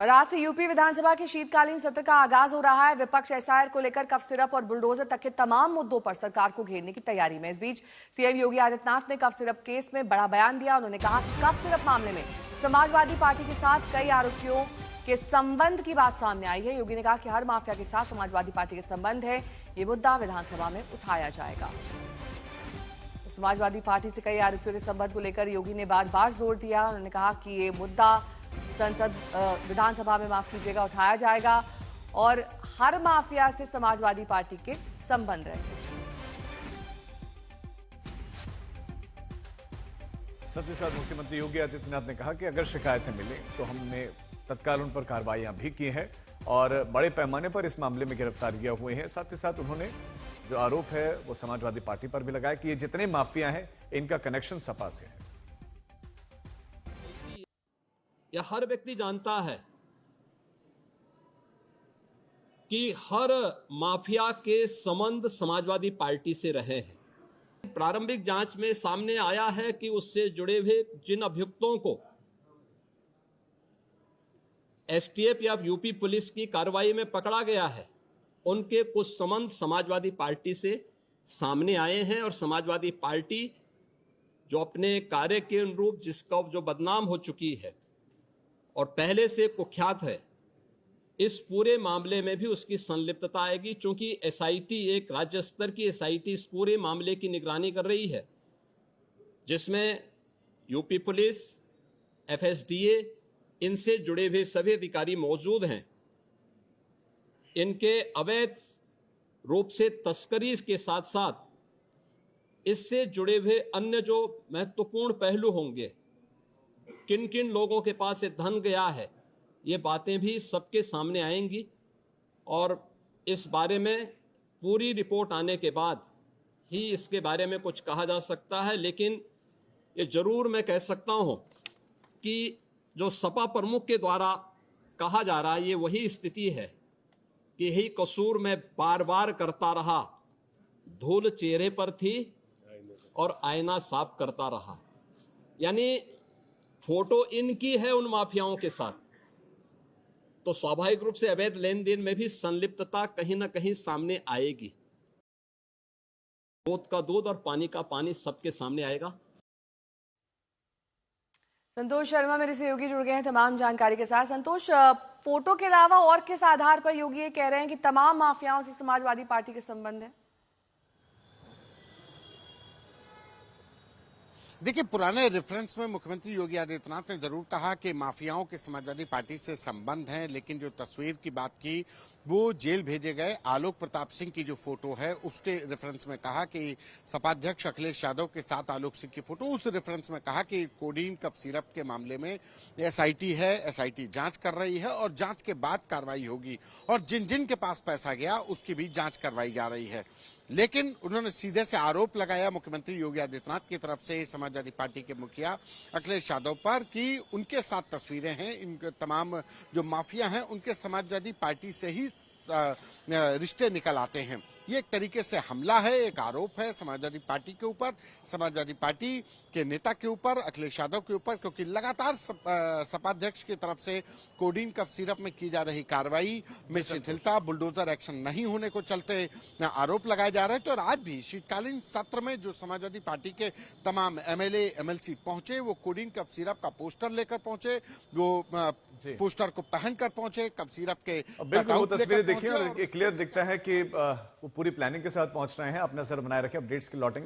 और आज से यूपी विधानसभा के शीतकालीन सत्र का आगाज हो रहा है। विपक्ष एसआईआर को लेकर कफ सिरप और बुलडोजर तक के तमाम मुद्दों पर सरकार को घेरने की तैयारी में। इस बीच सीएम योगी आदित्यनाथ ने कफ सिरप केस में बड़ा बयान दिया। उन्होंने कहा कि कफ सिरप मामले में समाजवादी पार्टी के साथ कई आरोपियों के संबंध की बात सामने आई है। योगी ने कहा कि हर माफिया के साथ समाजवादी पार्टी के संबंध है, ये मुद्दा विधानसभा में उठाया जाएगा। समाजवादी पार्टी से कई आरोपियों के संबंध को लेकर योगी ने बार बार जोर दिया। उन्होंने कहा कि ये मुद्दा विधानसभा में माफ कीजिएगा उठाया जाएगा और हर माफिया से समाजवादी पार्टी के संबंध रहेंगे। साथ ही साथ मुख्यमंत्री योगी आदित्यनाथ ने कहा कि अगर शिकायतें मिलें तो हमने तत्काल उन पर कार्रवाइयां भी की हैं और बड़े पैमाने पर इस मामले में गिरफ्तारियां हुई हैं। साथ ही साथ उन्होंने जो आरोप है वो समाजवादी पार्टी पर भी लगाया कि ये जितने माफिया हैं इनका कनेक्शन सपा से है। यह हर व्यक्ति जानता है कि हर माफिया के संबंध समाजवादी पार्टी से रहे हैं। प्रारंभिक जांच में सामने आया है कि उससे जुड़े हुए जिन अभियुक्तों को एसटीएफ या यूपी पुलिस की कार्रवाई में पकड़ा गया है, उनके कुछ संबंध समाजवादी पार्टी से सामने आए हैं और समाजवादी पार्टी जो अपने कार्य के अनुरूप जिसका जो बदनाम हो चुकी है और पहले से कुख्यात है, इस पूरे मामले में भी उसकी संलिप्तता आएगी। चूंकि एसआईटी एक राज्य स्तर की एसआईटी इस पूरे मामले की निगरानी कर रही है, जिसमें यूपी पुलिस, एफएसडीए, इनसे जुड़े हुए सभी अधिकारी मौजूद हैं। इनके अवैध रूप से तस्करी के साथ साथ इससे जुड़े हुए अन्य जो महत्वपूर्ण पहलू होंगे, किन किन लोगों के पास ये धन गया है, ये बातें भी सबके सामने आएंगी और इस बारे में पूरी रिपोर्ट आने के बाद ही इसके बारे में कुछ कहा जा सकता है। लेकिन ये जरूर मैं कह सकता हूं कि जो सपा प्रमुख के द्वारा कहा जा रहा है, ये वही स्थिति है कि यही कसूर मैं बार बार करता रहा, धूल चेहरे पर थी और आईना साफ करता रहा। यानी फोटो इनकी है उन माफियाओं के साथ, तो स्वाभाविक रूप से अवैध लेन देन में भी संलिप्तता कहीं ना कहीं सामने आएगी। दूध का दूध और पानी का पानी सबके सामने आएगा। संतोष शर्मा मेरे सहयोगी जुड़ गए हैं तमाम जानकारी के साथ। संतोष, फोटो के अलावा और किस आधार पर योगी ये कह रहे हैं कि तमाम माफियाओं से समाजवादी पार्टी के संबंध है? देखिए, पुराने रेफरेंस में मुख्यमंत्री योगी आदित्यनाथ ने जरूर कहा कि माफियाओं के समाजवादी पार्टी से संबंध हैं, लेकिन जो तस्वीर की बात की वो जेल भेजे गए आलोक प्रताप सिंह की जो फोटो है उसके रेफरेंस में कहा कि सपा अध्यक्ष अखिलेश यादव के साथ आलोक सिंह की फोटो, उस रेफरेंस में कहा कि कोडीन कफ सिरप के मामले में एसआईटी है, एसआईटी जांच कर रही है और जांच के बाद कार्रवाई होगी और जिन जिन के पास पैसा गया उसकी भी जांच करवाई जा रही है। लेकिन उन्होंने सीधे से आरोप लगाया मुख्यमंत्री योगी आदित्यनाथ की तरफ से समाजवादी पार्टी के मुखिया अखिलेश यादव पर कि उनके साथ तस्वीरें हैं, इनके तमाम जो माफिया हैं उनके समाजवादी पार्टी से ही रिश्ते निकल आते हैं। ये एक तरीके से हमला है, एक आरोप है समाजवादी पार्टी के ऊपर, समाजवादी पार्टी के नेता के ऊपर, अखिलेश यादव के ऊपर, क्योंकि लगातार सपा अध्यक्ष की तरफ से कोडीन कफ सिरप में की जा रही कार्रवाई में शिथिलता, बुलडोजर एक्शन नहीं होने को चलते आरोप लगाए जा रहे थे। और आज भी शीतकालीन सत्र में जो समाजवादी पार्टी के तमाम एमएलए एमएलसी पहुंचे, वो कोडीन कफ सिरप का पोस्टर लेकर पहुंचे, वो पोस्टर को पहनकर पहुंचे, कफ सिरप के बिल्कुल वो तस्वीरें देखिए और क्लियर दिखता है कि वो पूरी प्लानिंग के साथ पहुंच रहे हैं। अपना सर बनाए रखें, अपडेट्स के लौटेंगे।